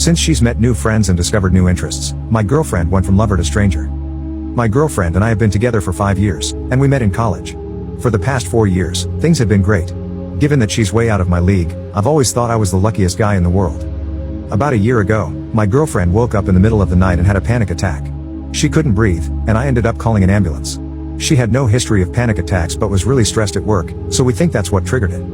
Since she's met new friends and discovered new interests, my girlfriend went from lover to stranger. My girlfriend and I have been together for 5 years, and we met in college. For the past 4 years, things have been great. Given that she's way out of my league, I've always thought I was the luckiest guy in the world. About a year ago, my girlfriend woke up in the middle of the night and had a panic attack. She couldn't breathe, and I ended up calling an ambulance. She had no history of panic attacks but was really stressed at work, so we think that's what triggered it.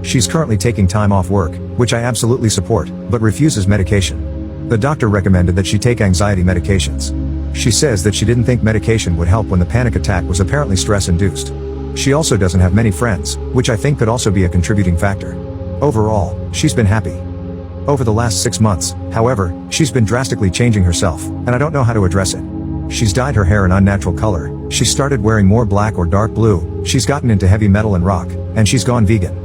She's currently taking time off work, which I absolutely support, but refuses medication. The doctor recommended that she take anxiety medications. She says that she didn't think medication would help when the panic attack was apparently stress-induced. She also doesn't have many friends, which I think could also be a contributing factor. Overall, she's been happy. Over the last 6 months, however, she's been drastically changing herself, and I don't know how to address it. She's dyed her hair an unnatural color, she's started wearing more black or dark blue, she's gotten into heavy metal and rock, and she's gone vegan.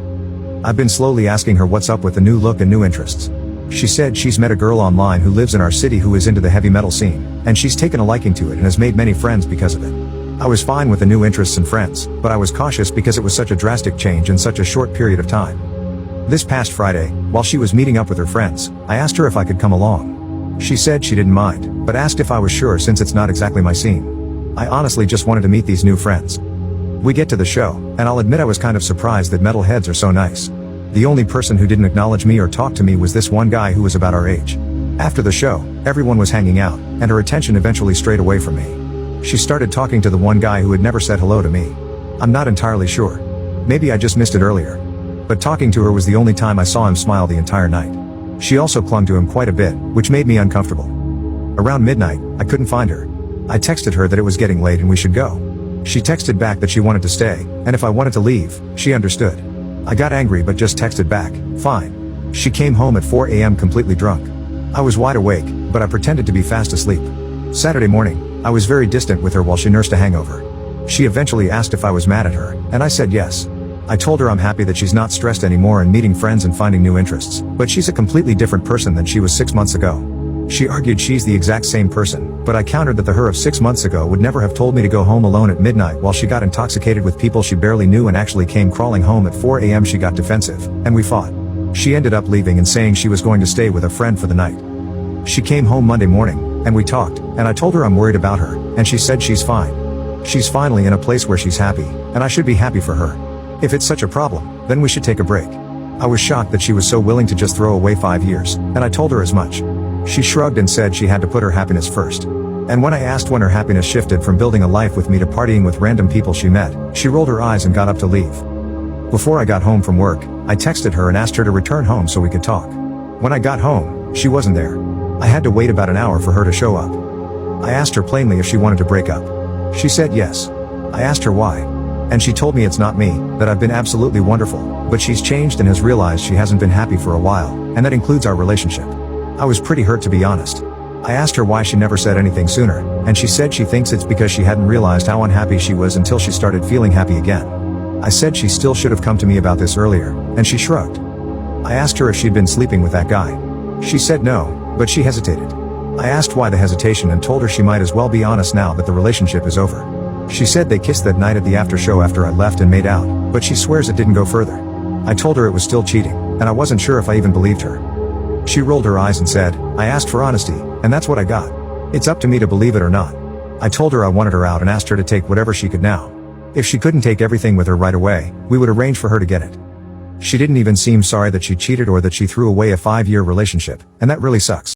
I've been slowly asking her what's up with the new look and new interests. She said she's met a girl online who lives in our city who is into the heavy metal scene, and she's taken a liking to it and has made many friends because of it. I was fine with the new interests and friends, but I was cautious because it was such a drastic change in such a short period of time. This past Friday, while she was meeting up with her friends, I asked her if I could come along. She said she didn't mind, but asked if I was sure since it's not exactly my scene. I honestly just wanted to meet these new friends. We get to the show, and I'll admit I was kind of surprised that metalheads are so nice. The only person who didn't acknowledge me or talk to me was this one guy who was about our age. After the show, everyone was hanging out, and her attention eventually strayed away from me. She started talking to the one guy who had never said hello to me. I'm not entirely sure. Maybe I just missed it earlier. But talking to her was the only time I saw him smile the entire night. She also clung to him quite a bit, which made me uncomfortable. Around midnight, I couldn't find her. I texted her that it was getting late and we should go. She texted back that she wanted to stay, and if I wanted to leave, she understood. I got angry but just texted back, fine. She came home at 4 a.m. completely drunk. I was wide awake, but I pretended to be fast asleep. Saturday morning, I was very distant with her while she nursed a hangover. She eventually asked if I was mad at her, and I said yes. I told her I'm happy that she's not stressed anymore and meeting friends and finding new interests, but she's a completely different person than she was 6 months ago. She argued she's the exact same person, but I countered that the her of 6 months ago would never have told me to go home alone at midnight while she got intoxicated with people she barely knew and actually came crawling home at 4 a.m. She got defensive, and we fought. She ended up leaving and saying she was going to stay with a friend for the night. She came home Monday morning, and we talked, and I told her I'm worried about her, and she said she's fine. She's finally in a place where she's happy, and I should be happy for her. If it's such a problem, then we should take a break. I was shocked that she was so willing to just throw away 5 years, and I told her as much. She shrugged and said she had to put her happiness first. And when I asked when her happiness shifted from building a life with me to partying with random people she met, she rolled her eyes and got up to leave. Before I got home from work, I texted her and asked her to return home so we could talk. When I got home, she wasn't there. I had to wait about an hour for her to show up. I asked her plainly if she wanted to break up. She said yes. I asked her why. And she told me it's not me, that I've been absolutely wonderful, but she's changed and has realized she hasn't been happy for a while, and that includes our relationship. I was pretty hurt to be honest. I asked her why she never said anything sooner, and she said she thinks it's because she hadn't realized how unhappy she was until she started feeling happy again. I said she still should have come to me about this earlier, and she shrugged. I asked her if she'd been sleeping with that guy. She said no, but she hesitated. I asked why the hesitation and told her she might as well be honest now that the relationship is over. She said they kissed that night at the after show after I left and made out, but she swears it didn't go further. I told her it was still cheating, and I wasn't sure if I even believed her. She rolled her eyes and said, I asked for honesty, and that's what I got. It's up to me to believe it or not. I told her I wanted her out and asked her to take whatever she could now. If she couldn't take everything with her right away, we would arrange for her to get it. She didn't even seem sorry that she cheated or that she threw away a 5-year relationship, and that really sucks.